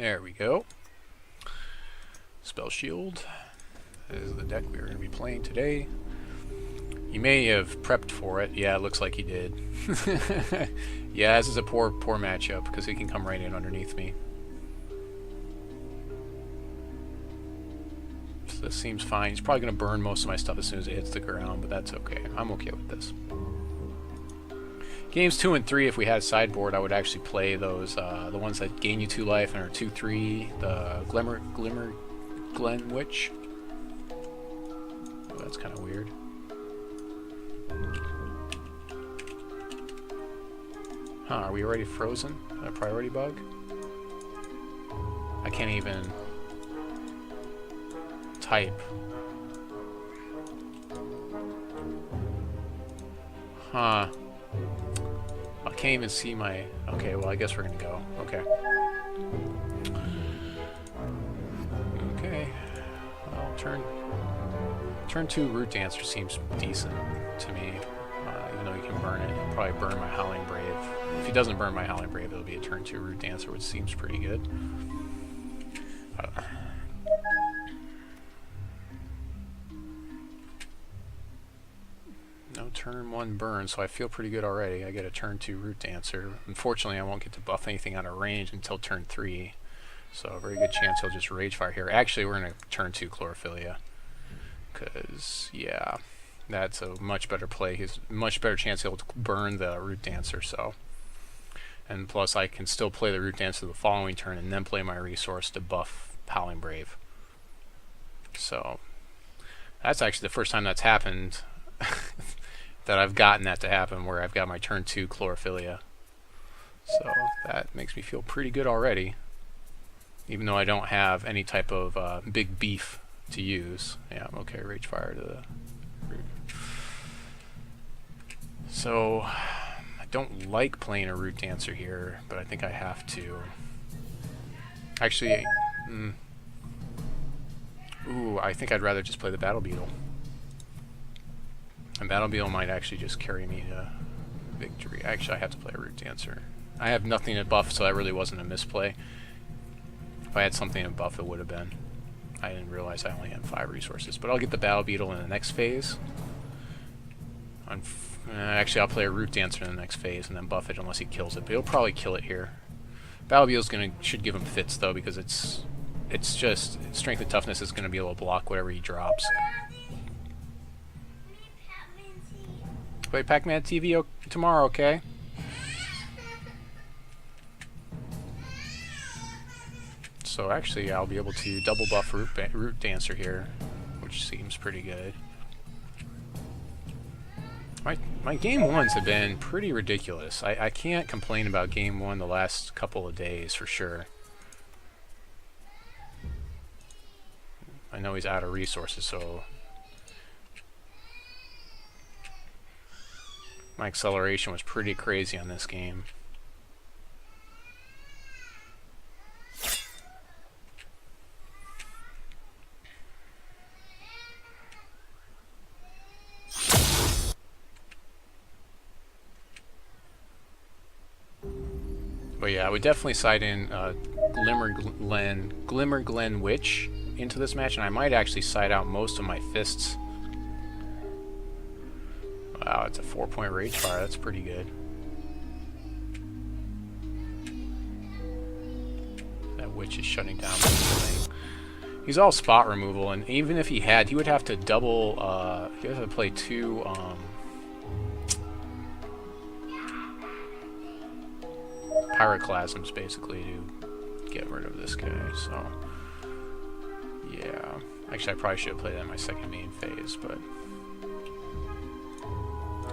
There we go. Spell Shield is the deck we're going to be playing today. He may have prepped for it. Yeah, it looks like he did. Yeah, this is a poor matchup because he can come right in underneath me. So this seems fine. He's probably going to burn most of my stuff as soon as it hits the ground, but that's okay. I'm okay with this. Games 2 and 3, if we had sideboard, I would actually play those, the ones that gain you 2 life and are 2/3, the Glen Witch. Oh, that's kind of weird. Huh, are we already frozen? A priority bug? I can't even type. Huh. I can't even see my... Okay, well, I guess we're gonna go. Okay. Okay. Well, turn 2 Root Dancer seems decent to me. Even though you can burn it, he'll probably burn my Howling Brave. If he doesn't burn my Howling Brave, it'll be a turn 2 Root Dancer, which seems pretty good. No turn 1 burn, so I feel pretty good already. I get a turn 2 Root Dancer. Unfortunately, I won't get to buff anything out of range until turn 3, so a very good chance he'll just Rage Fire here. Actually, we're going to turn 2 Chlorophyllia, because, yeah, that's a much better play. He's a much better chance he'll burn the Root Dancer, so. And plus, I can still play the Root Dancer the following turn and then play my resource to buff Howling Brave. So, that's actually the first time that's happened. That I've gotten that to happen, where I've got my turn 2 Chlorophyllia. So that makes me feel pretty good already, even though I don't have any type of big beef to use. Yeah, I'm okay. Rage Fire to the root. So I don't like playing a Root Dancer here, but I think I have to. Actually, ooh, I think I'd rather just play the Battle Beetle. And Battle Beetle might actually just carry me to victory. Actually, I have to play a Root Dancer. I have nothing to buff, so that really wasn't a misplay. If I had something to buff, it would have been. I didn't realize I only had 5 resources. But I'll get the Battle Beetle in the next phase. Actually, I'll play a Root Dancer in the next phase and then buff it unless he kills it. But he'll probably kill it here. Battle Beetle's should give him fits, though, because it's just... Strength and Toughness is going to be able to block whatever he drops. Play Pac-Man TV tomorrow, okay? So actually, I'll be able to double buff Root Dancer here, which seems pretty good. My game 1s have been pretty ridiculous. I can't complain about game 1 the last couple of days for sure. I know he's out of resources, so... My acceleration was pretty crazy on this game. But yeah, I would definitely side in Glimmer Glen Witch into this match, and I might actually side out most of my fists. Wow, it's a 4-point Rage Fire. That's pretty good. That Witch is shutting down everything. He's all spot removal, and even if he had, he would have to double, he would have to play 2, Pyroclasms, basically, to get rid of this guy, so... Yeah. Actually, I probably should have played that in my second main phase, but...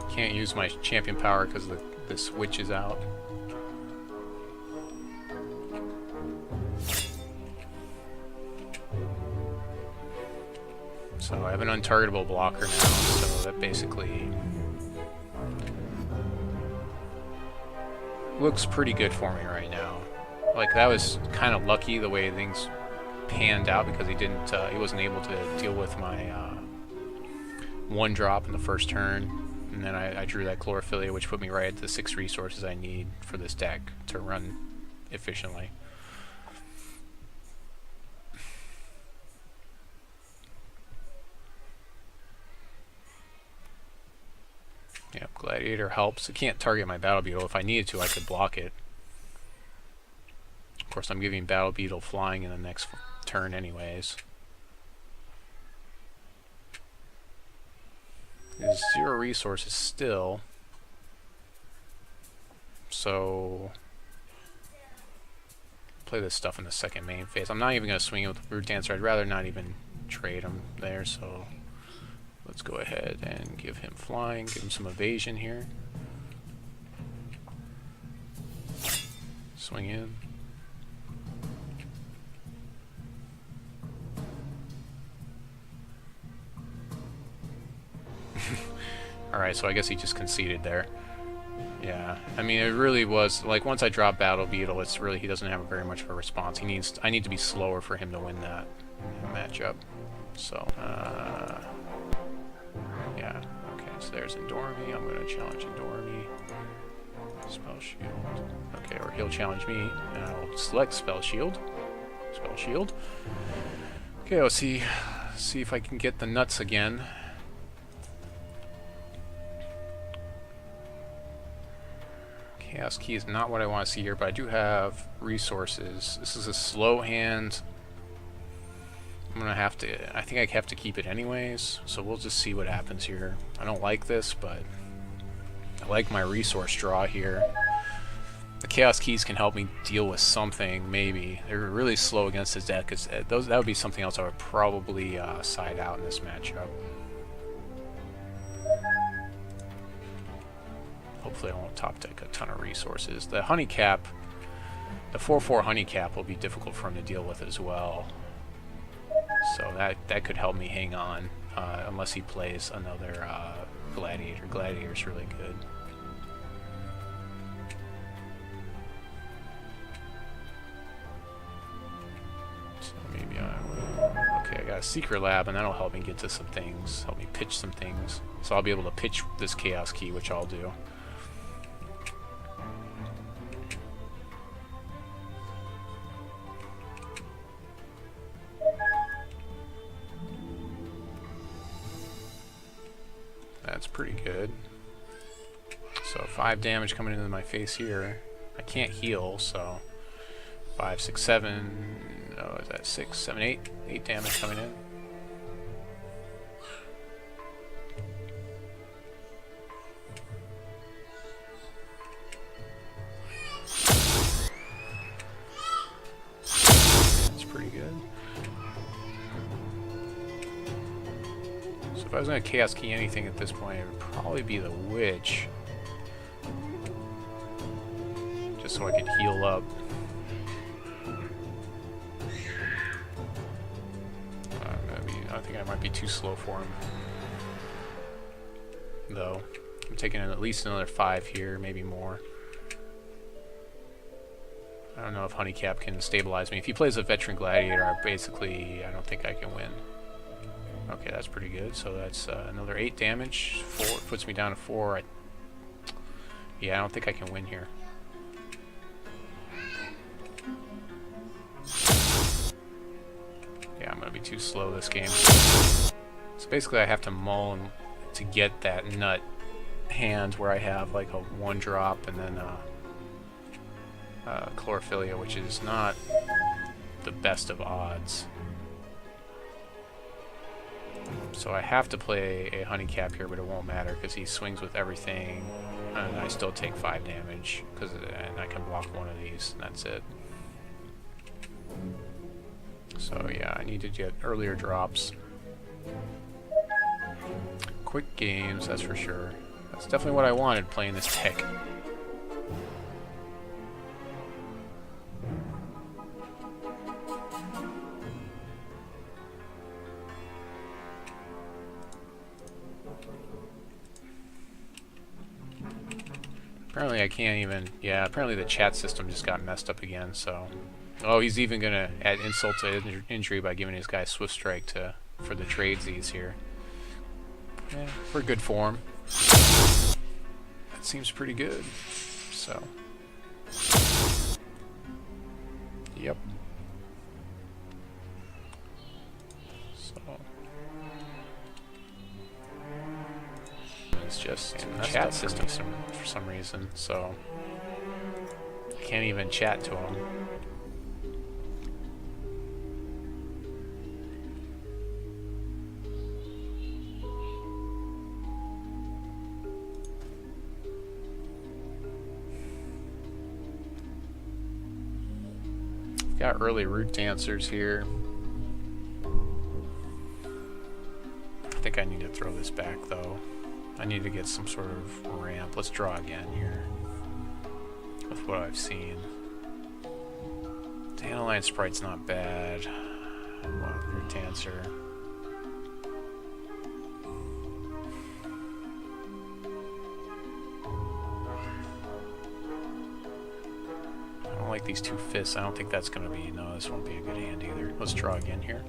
Can't use my champion power because this Witch is out. So I have an untargetable blocker now, so that basically looks pretty good for me right now. Like, that was kind of lucky the way things panned out, because he wasn't able to deal with my 1-drop in the first turn. And then I drew that Chlorophyllia, which put me right at the 6 resources I need for this deck to run efficiently. Yep, Gladiator helps. It can't target my Battle Beetle. If I needed to, I could block it. Of course, I'm giving Battle Beetle flying in the next turn anyways. There's 0 resources still. So play this stuff in the second main phase. I'm not even going to swing it with the Root Dancer. I'd rather not even trade him there, so let's go ahead and give him flying, give him some evasion here. Swing in. Alright, so I guess he just conceded there. Yeah, I mean, it really was, like, once I drop Battle Beetle, it's really, he doesn't have very much of a response. I need to be slower for him to win that matchup. So, yeah, okay, so there's Indormi. I'm going to challenge Indormi. Spell Shield. Okay, or he'll challenge me, and I'll select Spell Shield. Spell Shield. Okay, let's see if I can get the nuts again. Chaos Key is not what I want to see here, but I do have resources. This is a slow hand. I'm gonna have to, I think I have to keep it anyways, so we'll just see what happens here. I don't like this, but I like my resource draw here. The Chaos Keys can help me deal with something, maybe. They're really slow against his deck, because that would be something else I would probably side out in this matchup. Hopefully I won't top deck a ton of resources. The Honeycap, the 4/4 Honeycap will be difficult for him to deal with as well. So that could help me hang on, unless he plays another Gladiator. Gladiator's really good. So maybe I will... Okay, I got a Secret Lab, and that'll help me get to some things, help me pitch some things. So I'll be able to pitch this Chaos Key, which I'll do. That's pretty good. So 5 damage coming into my face here. I can't heal, so 5, 6, 7. Oh, is that 6, 7, 8? 8 damage coming in. That's pretty good. If I was going to Chaos Key anything at this point, it would probably be the Witch. Just so I could heal up. I think I might be too slow for him. Though. I'm taking at least another 5 here, maybe more. I don't know if Honeycap can stabilize me. If he plays a Veteran Gladiator, I don't think I can win. Okay, that's pretty good. So that's another 8 damage. 4 puts me down to 4. Yeah, I don't think I can win here. Yeah, I'm gonna be too slow this game. So basically, I have to mull to get that nut hand where I have like a 1-drop and then Chlorophyllia, which is not the best of odds. So I have to play a Honeycap here, but it won't matter because he swings with everything, and I still take 5 damage, and I can block one of these, and that's it. So yeah, I need to get earlier drops. Quick games, that's for sure. That's definitely what I wanted playing this deck. Apparently I can't even... Yeah, apparently the chat system just got messed up again, so... Oh, he's even gonna add insult to injury by giving his guy Swift Strike for the tradesies here. Yeah, for good form. That seems pretty good. So... Yep. So... is just chat system for some reason, so can't even chat to him. Got early root dancers here. I think I need to throw this back though. I need to get some sort of ramp. Let's draw again here with what I've seen. Dandelion Sprite's not bad. Root dancer. I don't like these two fists. I don't think that's going to be... No, this won't be a good hand either. Let's draw again here.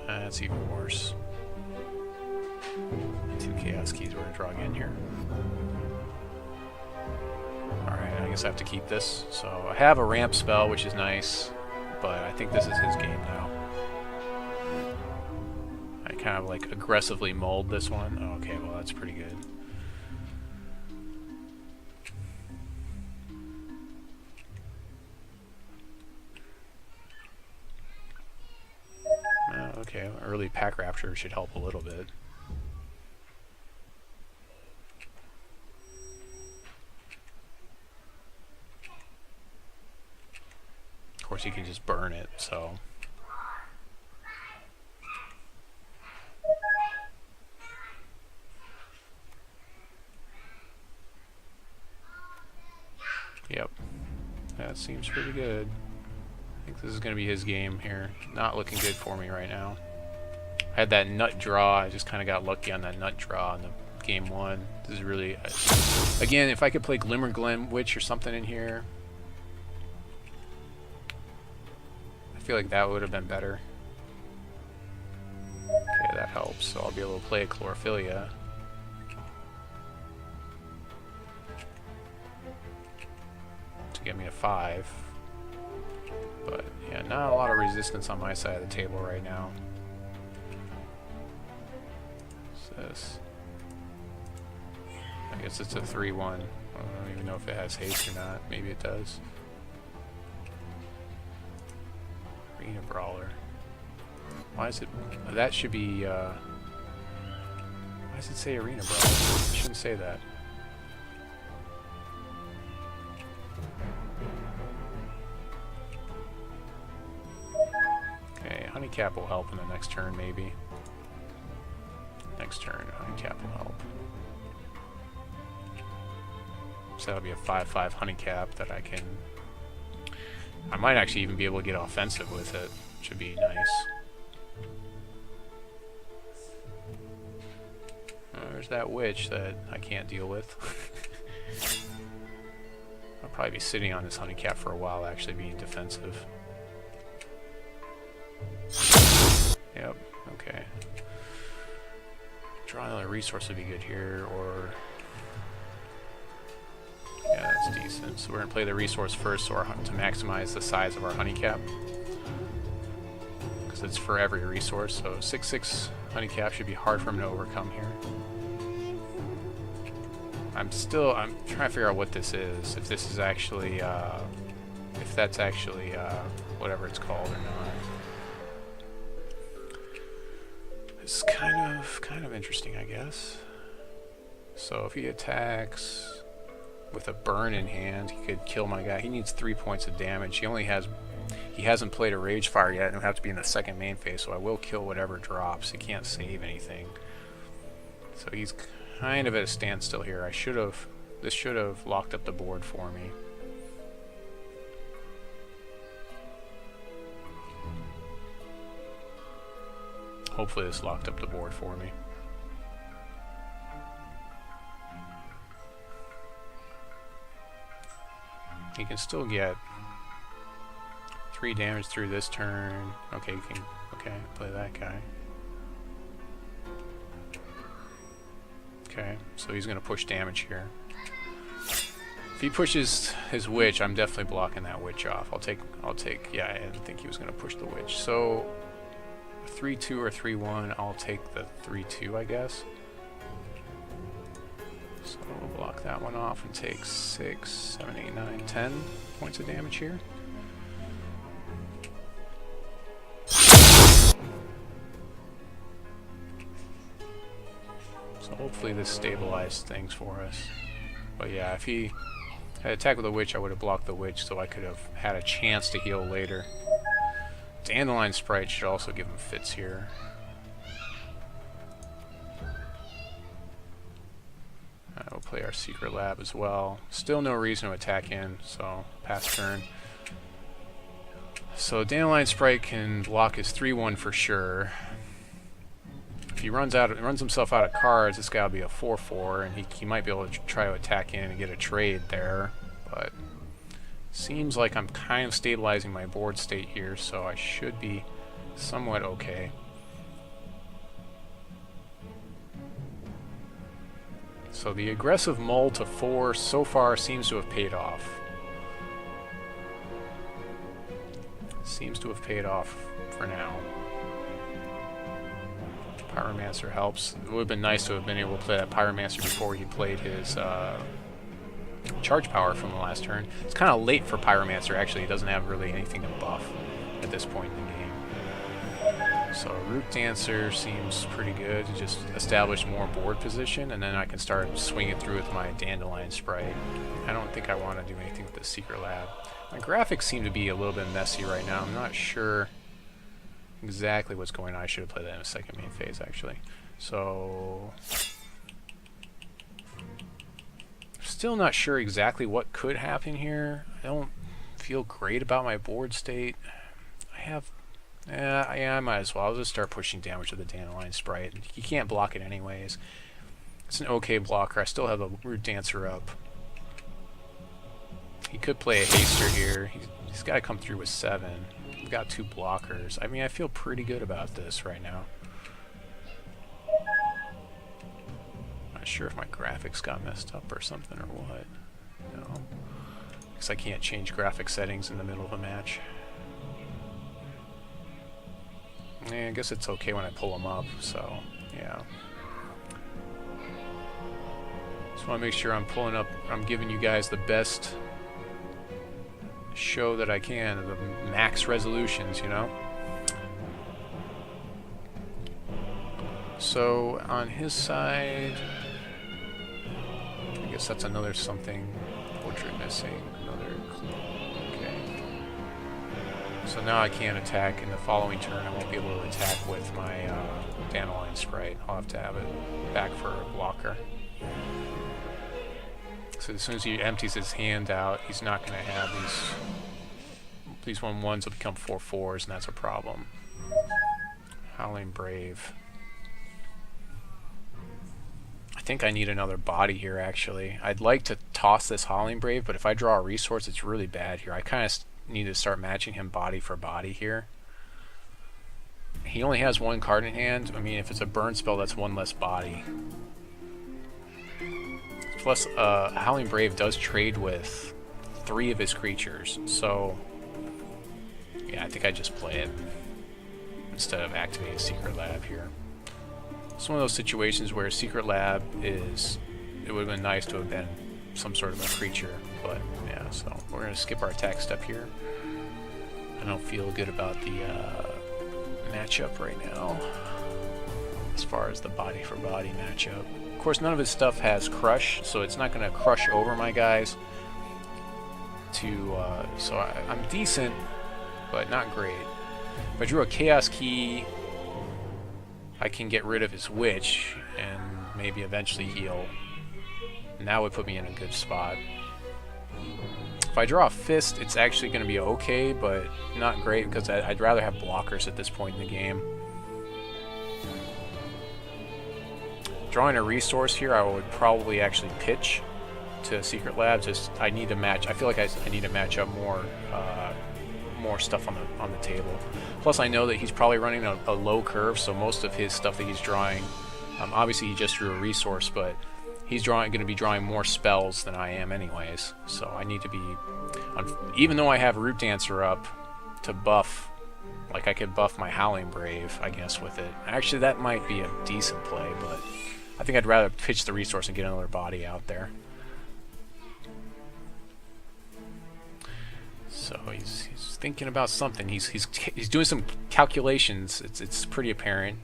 That's even worse. 2 chaos keys. We're going to draw again here. Alright, I guess I have to keep this. So I have a ramp spell, which is nice, but I think this is his game now. I kind of like aggressively mulled this one. Oh, okay, well that's pretty good. Okay, early Pack Raptor should help a little bit. Of course, you can just burn it, so... Yep. That seems pretty good. I think this is going to be his game here. Not looking good for me right now. I had that nut draw. I just kind of got lucky on that nut draw in the game one. This is really... again, if I could play Glimmerglen Witch or something in here, I feel like that would have been better. Okay, that helps. So I'll be able to play a Chlorophyllia. To get me a 5. But, yeah, not a lot of resistance on my side of the table right now. What's this? I guess it's a 3-1. I don't even know if it has haste or not. Maybe it does. Arena Brawler. Why is it... that should be... why does it say Arena Brawler? It shouldn't say that. Honeycap will help in the next turn, maybe. Next turn, Honeycap will help. So that'll be a 5/5 Honeycap that I can... I might actually even be able to get offensive with it. Should be nice. There's that witch that I can't deal with. I'll probably be sitting on this Honeycap for a while, actually being defensive. Yep, okay. Draw another resource would be good here, or... yeah, that's decent. So we're going to play the resource first so to maximize the size of our Honeycap. Because it's for every resource, so 6/6 Honeycap should be hard for him to overcome here. I'm trying to figure out what this is. If this is actually, if that's actually, whatever it's called or not. It's kind of interesting, I guess. So if he attacks with a burn in hand, he could kill my guy. He needs 3 points of damage. He hasn't played a Rage Fire yet, and it'll have to be in the second main phase, so I will kill whatever drops. He can't save anything. So he's kind of at a standstill here. This should have locked up the board for me. Hopefully this locked up the board for me. He can still get 3 damage through this turn. Okay, play that guy. Okay, so he's gonna push damage here. If he pushes his witch, I'm definitely blocking that witch off. I'll take, yeah, I didn't think he was gonna push the witch. So 3-2 or 3-1. I'll take the 3-2, I guess. So we'll block that one off and take 6, 7, 8, 9, 10 points of damage here. So hopefully this stabilized things for us. But yeah, if he had attacked with a witch, I would have blocked the witch so I could have had a chance to heal later. Dandelion Sprite should also give him fits here. We'll play our Secret Lab as well. Still no reason to attack in, so pass turn. So Dandelion Sprite can block his 3-1 for sure. If he runs himself out of cards, this guy will be a 4-4, and he might be able to try to attack in and get a trade there. But seems like I'm kind of stabilizing my board state here, so I should be somewhat okay. So the aggressive mull to 4 so far seems to have paid off. Seems to have paid off for now. Pyromancer helps. It would have been nice to have been able to play that Pyromancer before he played his charge power from the last turn. It's kind of late for Pyromancer, actually. He doesn't have really anything to buff at this point in the game. So Root Dancer seems pretty good to just establish more board position, and then I can start swinging through with my Dandelion Sprite. I don't think I want to do anything with the Secret Lab. My graphics seem to be a little bit messy right now. I'm not sure exactly what's going on. I should have played that in a second main phase, actually. So still not sure exactly what could happen here. I don't feel great about my board state. Yeah, I might as well. I'll just start pushing damage with the Dandelion Sprite. You can't block it anyways. It's an okay blocker. I still have a Root Dancer up. He could play a Haster here. He's got to come through with 7. We've got 2 blockers. I mean, I feel pretty good about this right now. Not sure if my graphics got messed up or something or what. No. Because I can't change graphic settings in the middle of a match. Yeah, I guess it's okay when I pull them up, so yeah. Just want to make sure I'm pulling up, I'm giving you guys the best show that I can, the max resolutions, you know? So on his side, I guess that's another something, portrait missing, another clue. Okay. So now I can't attack in the following turn. I won't be able to attack with my Dandelion Sprite. I'll have to have it back for a blocker. So as soon as he empties his hand out, he's not going to have these 1/1s will become 4/4s, and that's a problem. Howling Brave. I think I need another body here, actually. I'd like to toss this Howling Brave, but if I draw a resource, it's really bad here. I kind of need to start matching him body for body here. He only has 1 card in hand. I mean, if it's a burn spell, that's 1 less body. Plus, Howling Brave does trade with 3 of his creatures, so yeah, I think I just play it instead of activating Secret Lab here. It's one of those situations where Secret Lab is, it would have been nice to have been some sort of a creature, but yeah, so we're going to skip our attack step here. I don't feel good about the matchup right now as far as the body for body matchup. Of course, none of his stuff has crush, so it's not going to crush over my guys. So I'm decent, but not great. If I drew a Chaos Key, I can get rid of his Witch and maybe eventually heal. And that would put me in a good spot. If I draw a Fist, it's actually going to be okay, but not great because I'd rather have blockers at this point in the game. Drawing a resource here, I would probably actually pitch to Secret Lab. Just I need to match. I feel like I need to match up more stuff on the table. Plus, I know that he's probably running a low curve, so most of his stuff that he's drawing, obviously he just drew a resource, but he's going to be drawing more spells than I am anyways. So I need to be, even though I have Root Dancer up to buff Like, I could buff my Howling Brave, I guess, with it. Actually, that might be a decent play, but I think I'd rather pitch the resource and get another body out there. So he's thinking about something. He's doing some calculations. It's pretty apparent.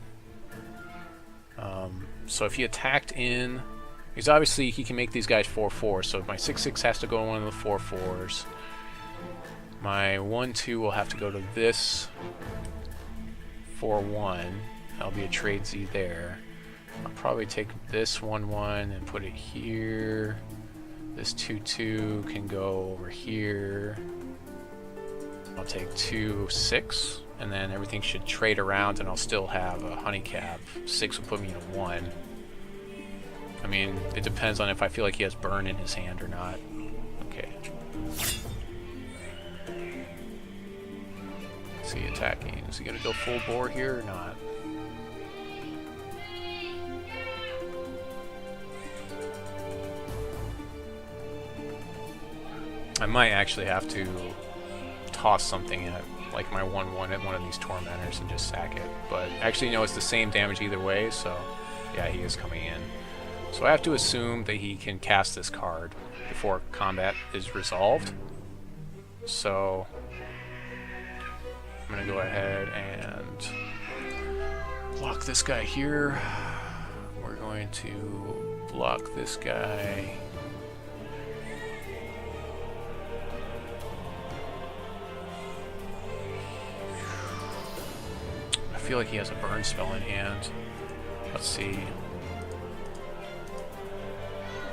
So if he attacked in, because obviously he can make these guys 4/4. So my 6/6 has to go in one of the 4/4s. My 1/2 will have to go to this 4/1. That'll be a trade Z there. I'll probably take this 1/1 and put it here. This 2/2 can go over here. I'll take 2/6, and then everything should trade around, and I'll still have a Honeycap. 6 will put me in a 1. I mean, it depends on if I feel like he has burn in his hand or not. Okay. Is he attacking? Is he going to go full bore here or not? I might actually have to toss something at like my 1/1 at one of these tormentors and just sack it. But actually, no, it's the same damage either way, so yeah, he is coming in. So I have to assume that he can cast this card before combat is resolved. So I'm going to go ahead and block this guy here. We're going to block this guy. I feel like he has a burn spell in hand. Let's see.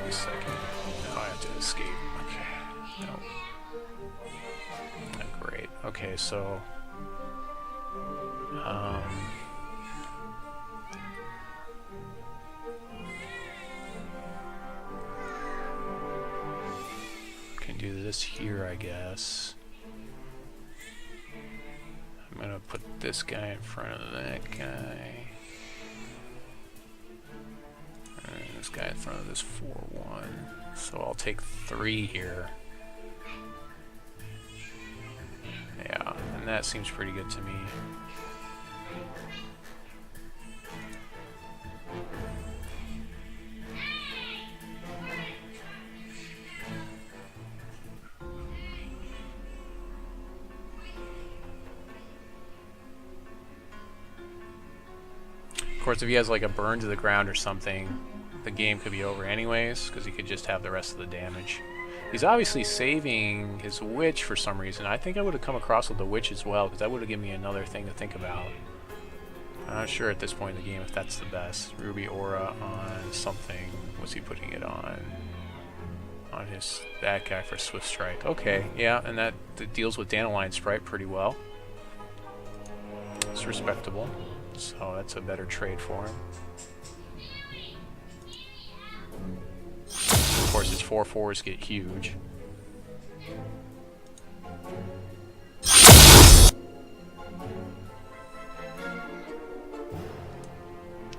Wait a second. No, I have to escape. Okay. No. Oh, great. Okay, so can do this here, I guess. I'm gonna put this guy in front of that guy. And this guy in front of this 4/1. So I'll take 3 here. Yeah, and that seems pretty good to me. Of course, if he has like a burn to the ground or something, the game could be over anyways, because he could just have the rest of the damage. He's obviously saving his witch for some reason. I think I would have come across with the witch as well, because that would have given me another thing to think about. I'm not sure at this point in the game if that's the best. Ruby Aura on something. What's he putting it on? On his that guy for Swift Strike. Okay, yeah, and that deals with Dandelion Sprite pretty well. It's respectable. So that's a better trade for him. Of course, his 4/4s get huge.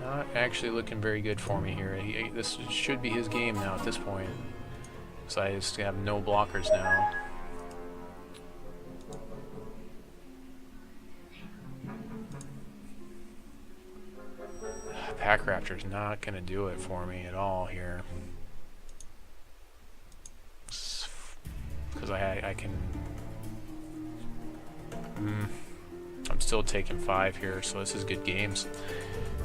Not actually looking very good for me here. This should be his game now at this point. So I just have no blockers now. Pack Raptor's not going to do it for me at all here. Because I can... I'm still taking 5 here, so this is good games.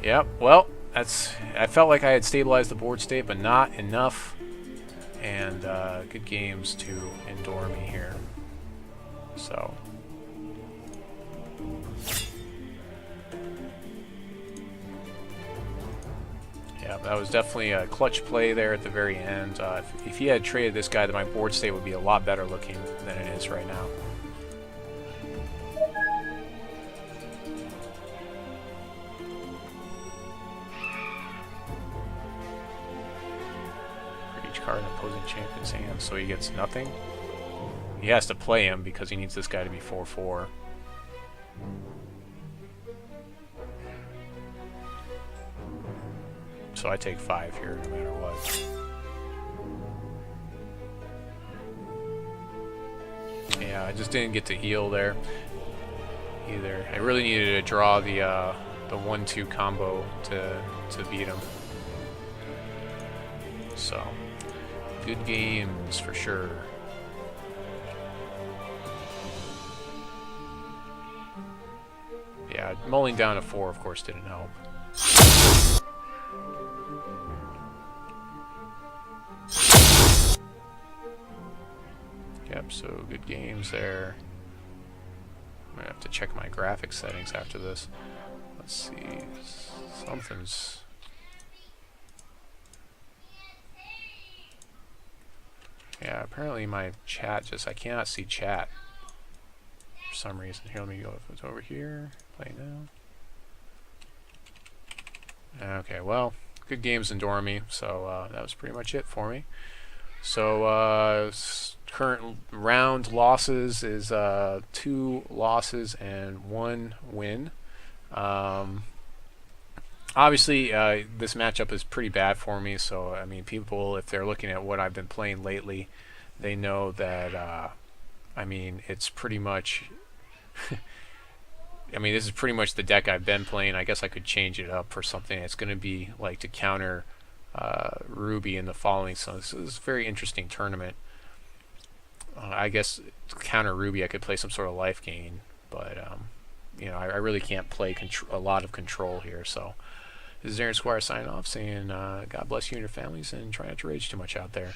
Yep, well, that's... I felt like I had stabilized the board state, but not enough. And good games to Indormi here. So... yeah, that was definitely a clutch play there at the very end. If he had traded this guy, then my board state would be a lot better looking than it is right now. For each card in opposing champion's hand, so he gets nothing. He has to play him because he needs this guy to be 4/4. So I take 5 here no matter what. Yeah, I just didn't get to heal there. either. I really needed to draw the 1-2 combo to beat him. So, good games for sure. Yeah, mulling down to 4, of course, didn't help. Yep, so good games there. I'm gonna have to check my graphics settings after this. Let's see. Something's... Yeah, apparently my chat just... I cannot see chat for some reason. Here, let me go over here. Play now. Okay, well, good games Indormi. So that was pretty much it for me. So current round losses is 2 losses and 1 win. Obviously, this matchup is pretty bad for me. So I mean, people, if they're looking at what I've been playing lately, they know that I mean, it's pretty much. I mean, this is pretty much the deck I've been playing. I guess I could change it up for something. It's going to be like to counter Ruby in the following. So this is a very interesting tournament. I guess to counter Ruby, I could play some sort of life gain, but you know, I really can't play a lot of control here. So this is Errantsquire signing off, saying God bless you and your families, and try not to rage too much out there.